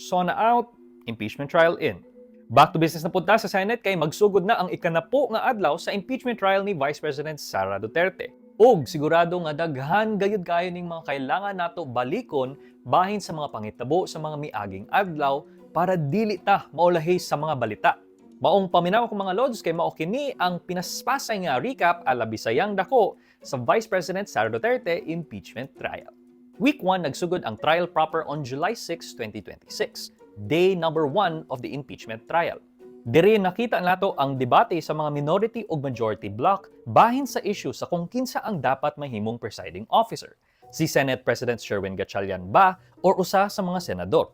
SONA out, impeachment trial in. Back to business na punta sa Senate kay magsugod na ang ikanapo nga adlaw sa impeachment trial ni Vice President Sara Duterte. Og sigurado nga daghan gayud kayo ning mga kailangan nato balikon bahin sa mga pangitabo sa mga miaging adlaw para dili ta maulahi sa mga balita. Maong paminaw ko mga lods kay mao kini ang pinaspasay nga recap ala Bisayang dako sa Vice President Sara Duterte impeachment trial. Week 1 nagsugod ang trial proper on July 6, 2026, day number 1 of the impeachment trial. Diri nakita nato ang debate sa mga minority ug majority bloc bahin sa issue sa kung kinsa ang dapat mahimong presiding officer, si Senate President Sherwin Gatchalian ba or usa sa mga senador.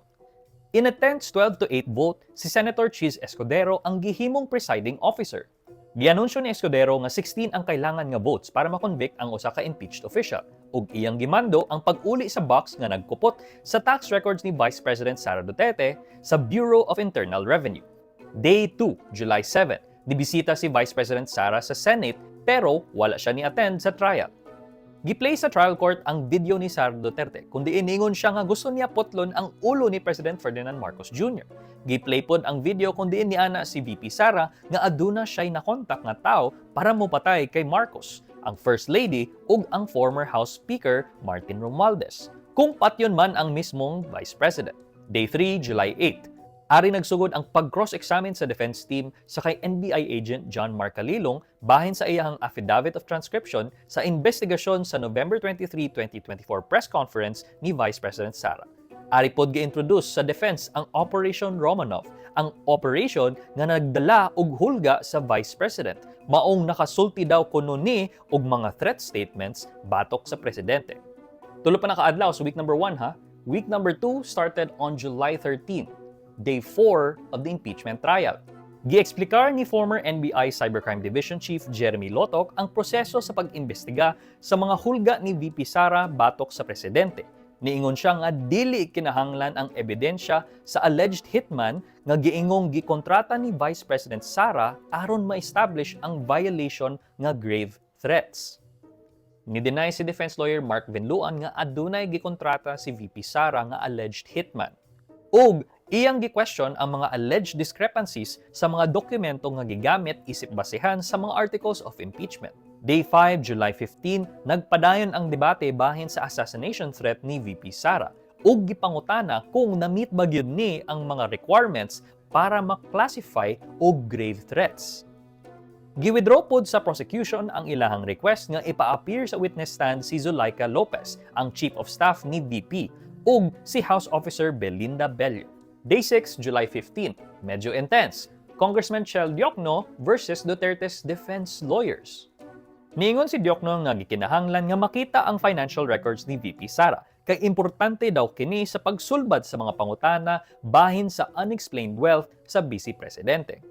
In a tense 12 to 8 vote, si Senator Chis Escudero ang gihimong presiding officer. Gianunsyo ni Escudero nga 16 ang kailangan nga votes para makonvict ang usa ka impeached official ug iyang gimando ang pag-uli sa box nga nagkupot sa tax records ni Vice President Sara Duterte sa Bureau of Internal Revenue. Day 2, July 7, nibisita si Vice President Sara sa Senate pero wala siya ni-attend sa trial. Giplay sa trial court ang video ni Sara Duterte kundi iningon siya nga gusto niya putlon ang ulo ni President Ferdinand Marcos Jr. Giplay pod ang video kundi iniana si VP Sara nga aduna siya'y nakontak nga tao para mopatay kay Marcos, ang First Lady ug ang former House Speaker Martin Romualdez, kung patyon man ang mismong Vice President. Day 3, July 8. Ari nagsugod ang pag-cross-examine sa defense team sa kay NBI agent John Marcalilong bahin sa iyang affidavit of transcription sa investigasyon sa November 23, 2024 press conference ni Vice President Sara. Ari pod gi-introduce sa defense ang Operation Romanov, ang operation nga nagdala og hulga sa Vice President, maong nakasulti daw kuno ni og mga threat statements batok sa presidente. Tulo pa nakaadlaw sa week number 1 ha. Week number 2 started on July 13. Day 4 of the impeachment trial. Gi-explikar ni former NBI Cybercrime Division Chief Jeremy Lotok ang proseso sa pag-imbestiga sa mga hulga ni VP Sara batok sa presidente. Niingon siya nga dili kinahanglan ang ebidensya sa alleged hitman nga giingong gikontrata ni Vice President Sara aron ma-establish ang violation nga grave threats. Ni-deny si defense lawyer Mark Venluan nga adunay gikontrata si VP Sara nga alleged hitman. Og iyang gi-question ang mga alleged discrepancies sa mga dokumento nga gigamit isip basehan sa mga articles of impeachment. Day 5, July 15, nagpadayon ang debate bahin sa assassination threat ni VP Sara ug gipangutana kung na-meet ba gyud ni ang mga requirements para ma-classify og grave threats. Gi-withdraw pod sa prosecution ang ilahang request nga ipa-appear sa witness stand si Zulaika Lopez, ang Chief of Staff ni VP, ug si House Officer Belinda Bello. Day 6, July 15, medyo intense. Congressman Chel Diokno versus Duterte's defense lawyers. Niingon si Diokno nga gikinahanglan nga makita ang financial records ni VP Sara, kay importante daw kini sa pagsulbad sa mga pangutana bahin sa unexplained wealth sa Vice Presidente.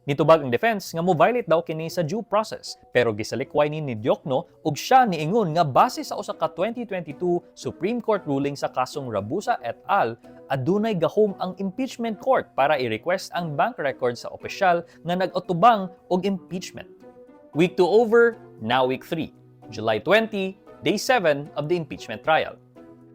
Nitubag ang defense nga mo-violate daw kini sa due process, pero gisalikway ni Diokno ug siya niingon nga base sa usa ka 2022 Supreme Court ruling sa kasong Rabusa et al, adunay gahom ang impeachment court para i-request ang bank records sa opisyal nga nag-atubang og impeachment. Week 2 over, now week 3, July 20, day 7 of the impeachment trial.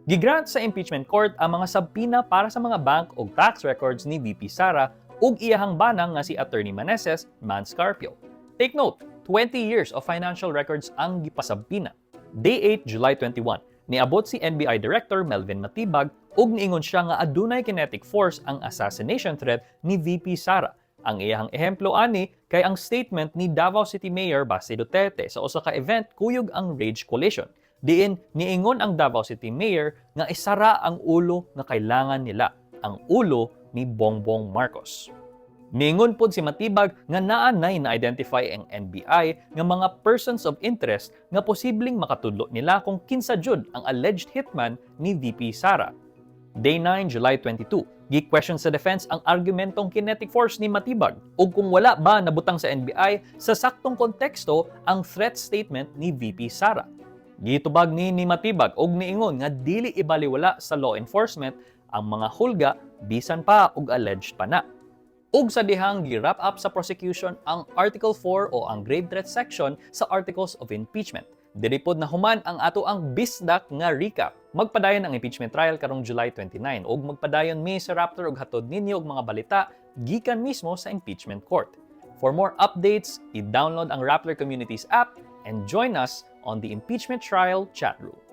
Gigrant sa impeachment court ang mga sabpina para sa mga bank ug tax records ni VP Sara ug iyahang banang nga si Attorney Maneses Manscarpio. Take note, 20 years of financial records ang gipasabpina. Day 8, July 21, niabot si NBI Director Melvin Matibag ug niingon siya nga adunay kinetic force ang assassination threat ni VP Sara. Ang iyahang ehemplo ani kay ang statement ni Davao City Mayor Basi Duterte sa usa ka event kuyog ang Rage Coalition. Diin niingon ang Davao City Mayor nga isara ang ulo nga kailangan nila, ang ulo ni Bongbong Marcos. Niingon pod si Matibag nga naanay na-identify ang NBI nga mga persons of interest nga posibleng makatudlo nila kung kinsa jud ang alleged hitman ni VP Sara. Day 9, July 22, gi-question sa defense ang argumentong kinetic force ni Matibag ug kung wala ba nabutang sa NBI sa saktong konteksto ang threat statement ni VP Sara. Gitubag ni Matibag og niingon nga dili ibaliwala sa law enforcement ang mga hulga bisan pa og alleged pa na. Ug sa dihang gi-wrap up sa prosecution ang Article 4 o ang grave threat section sa Articles of Impeachment. Diri pod na human ang ato ang bisdak nga recap. Magpadayon ang impeachment trial karong July 29 ug magpadayon mi sa Raptor og hatod ninyo og mga balita gikan mismo sa impeachment court. For more updates, i-download ang Rappler Communities app and join us on the impeachment trial chat room.